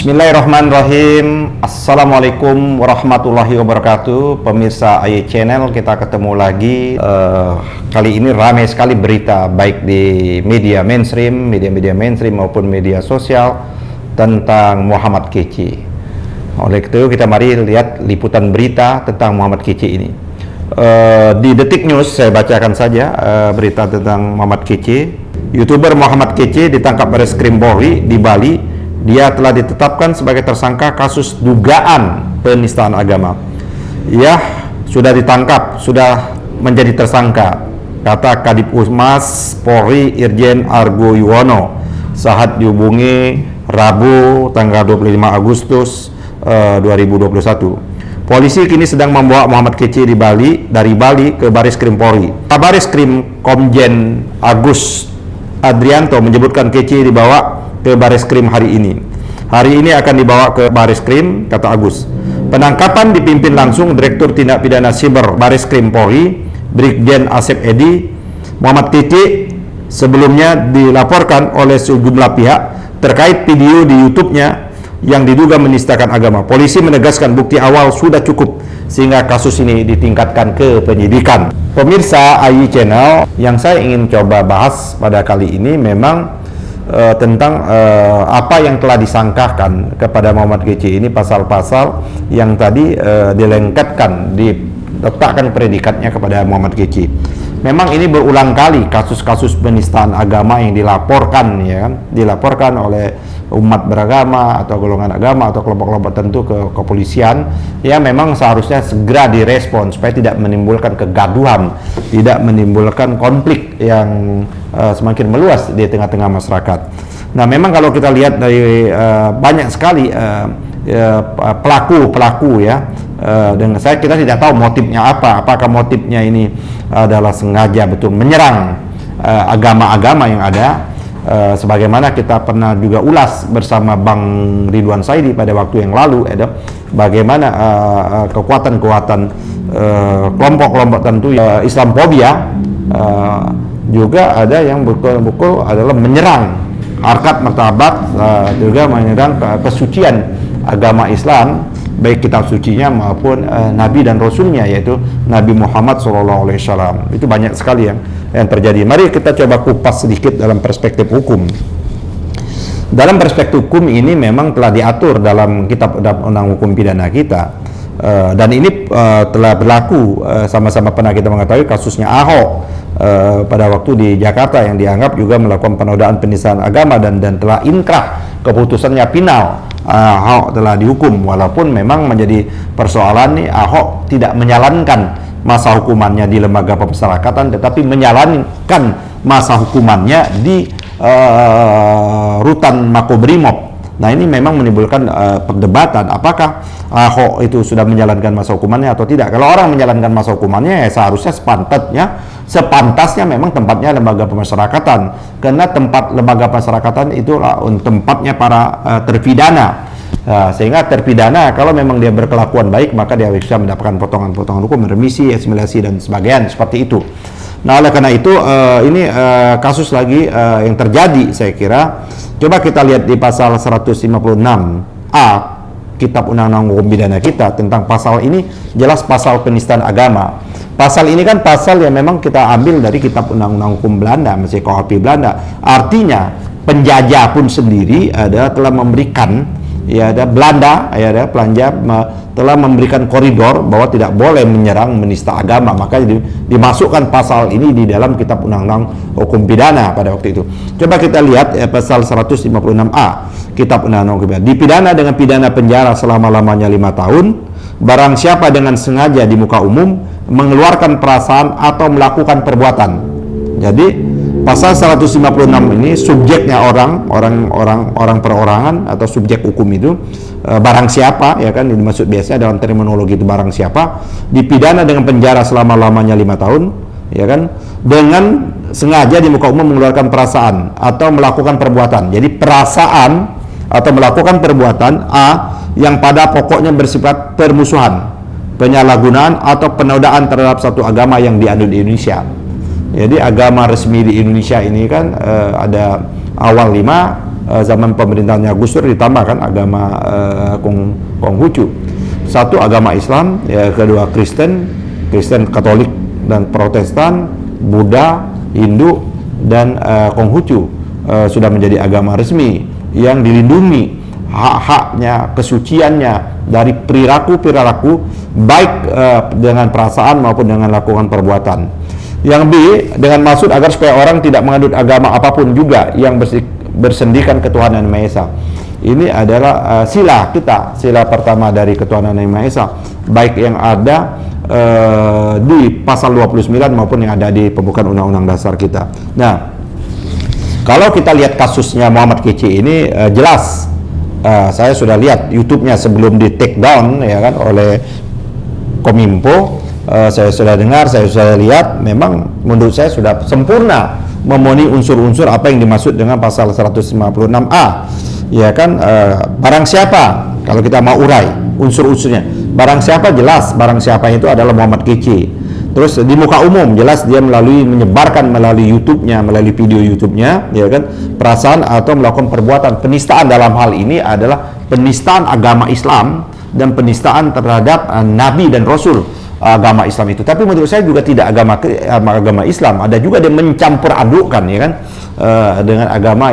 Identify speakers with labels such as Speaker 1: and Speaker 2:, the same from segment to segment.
Speaker 1: Bismillahirrahmanirrahim. Assalamualaikum warahmatullahi wabarakatuh. Pemirsa AY Channel, kita ketemu lagi. Kali ini ramai sekali berita baik di media mainstream maupun media sosial tentang Muhammad Kc. Oleh itu kita mari lihat liputan berita tentang Muhammad Kc ini. Di Detik News saya bacakan saja berita tentang Muhammad Kc. YouTuber Muhammad Kc ditangkap Bareskrim Polri di Bali. Dia telah ditetapkan sebagai tersangka kasus dugaan penistaan agama. Ia sudah ditangkap, sudah menjadi tersangka, kata Kadip Humas Polri Irjen Argo Yuwono saat dihubungi Rabu tanggal 25 Agustus 2021. Polisi kini sedang membawa Muhammad Kc dari Bali ke Bareskrim Polri. Bareskrim Komjen Agus Adrianto menyebutkan Kc dibawa ke Bareskrim hari ini. Hari ini akan dibawa ke Bareskrim, kata Agus. Penangkapan dipimpin langsung Direktur Tindak Pidana Siber Bareskrim Polri, Brigjen Asep Edi. Muhammad Kc sebelumnya dilaporkan oleh sejumlah pihak terkait video di YouTube-nya yang diduga menistakan agama. Polisi menegaskan bukti awal sudah cukup sehingga kasus ini ditingkatkan ke penyidikan. Pemirsa AY Channel, yang saya ingin coba bahas pada kali ini memang tentang apa yang telah disangkakan kepada Muhammad Kc ini, pasal-pasal yang tadi dilengkapkan, diletakkan predikatnya kepada Muhammad Kc. Memang ini berulang kali kasus-kasus penistaan agama yang dilaporkan, ya kan? Dilaporkan oleh umat beragama atau golongan agama atau kelompok-kelompok tertentu ke kepolisian. Ya memang seharusnya segera direspon supaya tidak menimbulkan kegaduhan, tidak menimbulkan konflik yang semakin meluas di tengah-tengah masyarakat. Nah, memang kalau kita lihat dari banyak sekali pelaku ya, dan kita tidak tahu motifnya apa. Apakah motifnya ini adalah sengaja betul menyerang agama-agama yang ada, sebagaimana kita pernah juga ulas bersama Bang Ridwan Saidi pada waktu yang lalu, bagaimana kekuatan-kekuatan kelompok-kelompok tentu Islamfobia juga ada yang betul-betul adalah menyerang harkat martabat, juga menyerang kesucian agama Islam, baik kitab sucinya maupun Nabi dan Rasulnya, yaitu Nabi Muhammad SAW. Itu banyak sekali yang terjadi. Mari kita coba kupas sedikit dalam perspektif hukum. Dalam perspektif hukum ini memang telah diatur dalam kitab undang hukum pidana kita, dan ini telah berlaku, sama-sama pernah kita mengetahui kasusnya Ahok pada waktu di Jakarta yang dianggap juga melakukan penodaan penistaan agama, dan telah inkrah keputusannya final. Ahok telah dihukum, walaupun memang menjadi persoalan nih, Ahok tidak menjalankan masa hukumannya di lembaga pemasyarakatan, tetapi menjalankan masa hukumannya di rutan Makobrimob. Nah, ini memang menimbulkan perdebatan, apakah Ahok itu sudah menjalankan masa hukumannya atau tidak. Kalau orang menjalankan masa hukumannya, ya seharusnya sepantasnya memang tempatnya lembaga pemasyarakatan, karena tempat lembaga pemasyarakatan itulah tempatnya para terpidana. Sehingga terpidana kalau memang dia berkelakuan baik, maka dia bisa mendapatkan potongan-potongan hukum, remisi, asimilasi dan sebagainya, seperti itu. Nah, oleh karena itu ini kasus lagi yang terjadi, saya kira. Coba kita lihat di pasal 156A Kitab Undang-Undang Hukum Pidana kita, tentang pasal ini jelas pasal penistaan agama. Pasal ini kan pasal yang memang kita ambil dari Kitab Undang-Undang Hukum Belanda, masih KUHP Belanda. Artinya penjajah pun sendiri telah memberikan, Belanda telah memberikan koridor bahwa tidak boleh menyerang menista agama, maka dimasukkan pasal ini di dalam Kitab Undang-Undang Hukum Pidana pada waktu itu. Coba kita lihat pasal 156A Kitab Undang-Undang Hukum Pidana. Dipidana dengan pidana penjara selama-lamanya 5 tahun barang siapa dengan sengaja di muka umum mengeluarkan perasaan atau melakukan perbuatan. Jadi pasal 156 ini subjeknya orang perorangan atau subjek hukum itu barang siapa, ya kan, ini maksud biasanya dalam terminologi itu barang siapa dipidana dengan penjara selama-lamanya 5 tahun, ya kan, dengan sengaja di muka umum mengeluarkan perasaan atau melakukan perbuatan. Jadi perasaan atau melakukan perbuatan yang pada pokoknya bersifat permusuhan, penyalahgunaan atau penodaan terhadap satu agama yang dianut di Indonesia. Jadi agama resmi di Indonesia ini kan ada awal 5, zaman pemerintahnya Gus Dur ditambahkan agama Konghucu. Satu agama Islam, ya, kedua Kristen Katolik dan Protestan, Buddha, Hindu, dan Konghucu sudah menjadi agama resmi yang dilindungi hak-haknya, kesuciannya dari perilaku baik dengan perasaan maupun dengan lakukan perbuatan. Yang B, dengan maksud agar supaya orang tidak menganut agama apapun juga yang bersendikan ketuhanan Maha Esa. Ini adalah sila pertama dari ketuhanan yang Maha Esa, baik yang ada di pasal 29 maupun yang ada di pembukaan Undang-Undang Dasar kita. Nah, kalau kita lihat kasusnya Muhammad Kc ini jelas, saya sudah lihat YouTube-nya sebelum di take down, ya kan, oleh Kominfo. Saya sudah dengar, saya sudah lihat, memang menurut saya sudah sempurna memenuhi unsur-unsur apa yang dimaksud dengan pasal 156A, ya kan. Barang siapa, kalau kita mau urai unsur-unsurnya, barang siapa, jelas barang siapa itu adalah Muhammad Kc. Terus di muka umum jelas dia menyebarkan melalui YouTube-nya, melalui video YouTube-nya, ya kan, perasaan atau melakukan perbuatan penistaan. Dalam hal ini adalah penistaan agama Islam dan penistaan terhadap Nabi dan Rasul agama Islam itu. Tapi menurut saya juga tidak agama Islam, ada juga dia mencampur adukkan, ya kan, dengan agama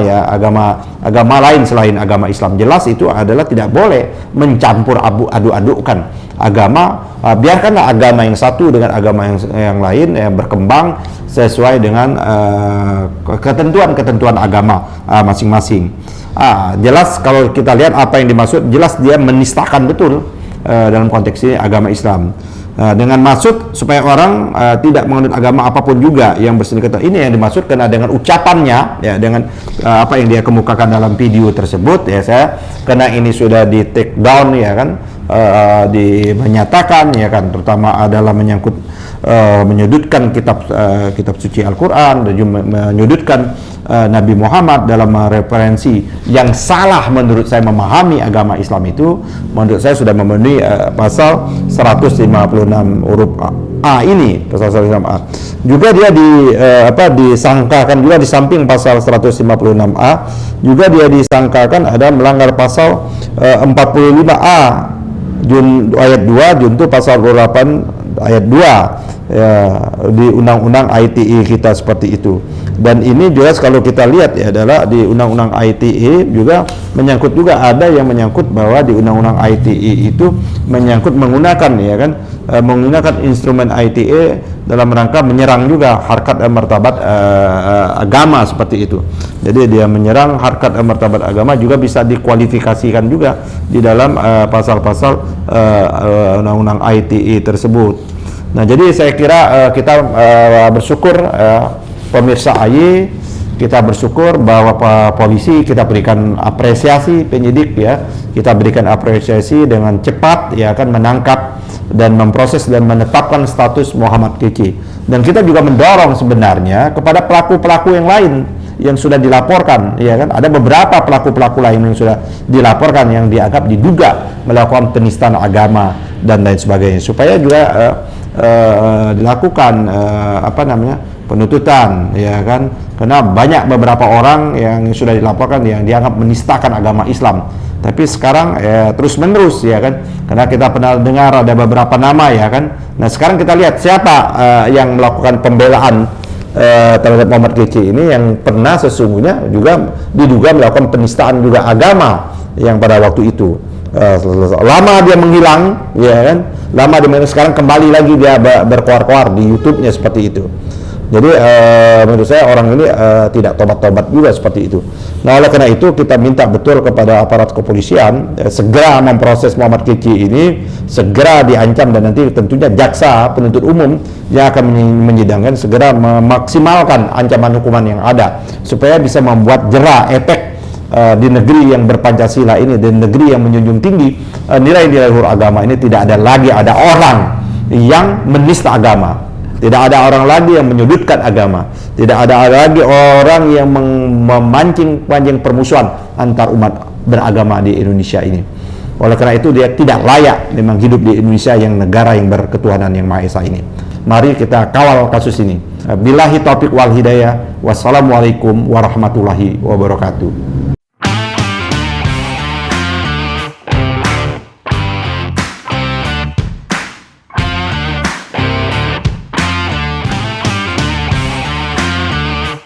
Speaker 1: lain selain agama Islam. Jelas itu adalah tidak boleh mencampur aduk-adukkan agama. Biarkanlah agama yang satu dengan agama yang lain yang berkembang sesuai dengan ketentuan agama masing-masing. Jelas kalau kita lihat apa yang dimaksud, jelas dia menistakan betul dalam konteks ini agama Islam. Dengan maksud supaya orang tidak menganut agama apapun juga yang bersendikan. Ini yang dimaksud karena dengan ucapannya, ya, dengan apa yang dia kemukakan dalam video tersebut, ya, karena ini sudah di take down, ya kan, menyatakan, ya kan, terutama adalah menyudutkan kitab suci Al-Quran dan juga menyudutkan Nabi Muhammad dalam referensi yang salah menurut saya memahami agama Islam itu. Menurut saya sudah memenuhi pasal 156 huruf A ini, pasal 156A. Juga dia disangkakan juga di samping pasal 156A, juga dia disangkakan ada melanggar pasal 45A ayat 2 junto pasal 28 ayat 2, ya, di undang-undang ITE kita seperti itu. Dan ini jelas kalau kita lihat, ya, adalah di undang-undang ITE juga menyangkut, juga ada yang menyangkut bahwa di undang-undang ITE itu menyangkut menggunakan, ya kan, menggunakan instrumen ITE dalam rangka menyerang juga harkat dan martabat agama seperti itu. Jadi dia menyerang harkat dan martabat agama juga bisa dikualifikasikan juga di dalam pasal-pasal undang-undang ITE tersebut. Nah, jadi saya kira kita bersyukur, pemirsa AY, kita bersyukur bahwa polisi kita berikan apresiasi, penyidik, ya, kita berikan apresiasi dengan cepat, ya kan, menangkap dan memproses dan menetapkan status Muhammad Kc. Dan kita juga mendorong sebenarnya kepada pelaku-pelaku yang lain yang sudah dilaporkan, ya kan, ada beberapa pelaku-pelaku lain yang sudah dilaporkan yang dianggap diduga melakukan penistaan agama dan lain sebagainya, supaya juga dilakukan penuntutan, ya kan, karena banyak beberapa orang yang sudah dilaporkan yang dianggap menistakan agama Islam. Tapi sekarang terus menerus, ya kan, karena kita pernah dengar ada beberapa nama, ya kan. Nah, sekarang kita lihat siapa yang melakukan pembelaan terhadap Muhammad Kc ini, yang pernah sesungguhnya juga diduga melakukan penistaan juga agama yang pada waktu itu. Lama dia menghilang, ya kan, lama dia menghilang, sekarang kembali lagi dia berkoar-koar di YouTube-nya seperti itu. Jadi menurut saya orang ini tidak tobat-tobat juga seperti itu. Nah, oleh karena itu kita minta betul kepada aparat kepolisian segera memproses Muhammad Kc ini, segera diancam, dan nanti tentunya jaksa penuntut umum yang akan menyidangkan segera memaksimalkan ancaman hukuman yang ada supaya bisa membuat jera efek di negeri yang berpancasila ini, di negeri yang menjunjung tinggi nilai-nilai luhur agama ini. Tidak ada lagi ada orang yang menista agama, tidak ada orang lagi yang menyudutkan agama, tidak ada lagi orang yang memancing permusuhan antar umat beragama di Indonesia ini. Oleh karena itu dia tidak layak memang hidup di Indonesia yang negara yang berketuhanan yang Maha Esa ini. Mari kita kawal kasus ini. Billahi taufiq wal hidayah. Wassalamualaikum warahmatullahi wabarakatuh.